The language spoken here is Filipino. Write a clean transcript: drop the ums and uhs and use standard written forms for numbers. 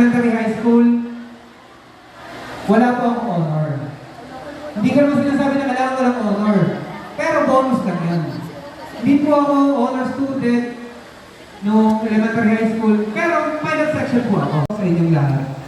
elementary high school, wala po akong honor. Hindi ko naman sinasabi na kailangan ko ng honor. Pero bonus lang yan. Hindi po ako honor student noong elementary high school, pero pilot section po ako sa inyong lahat.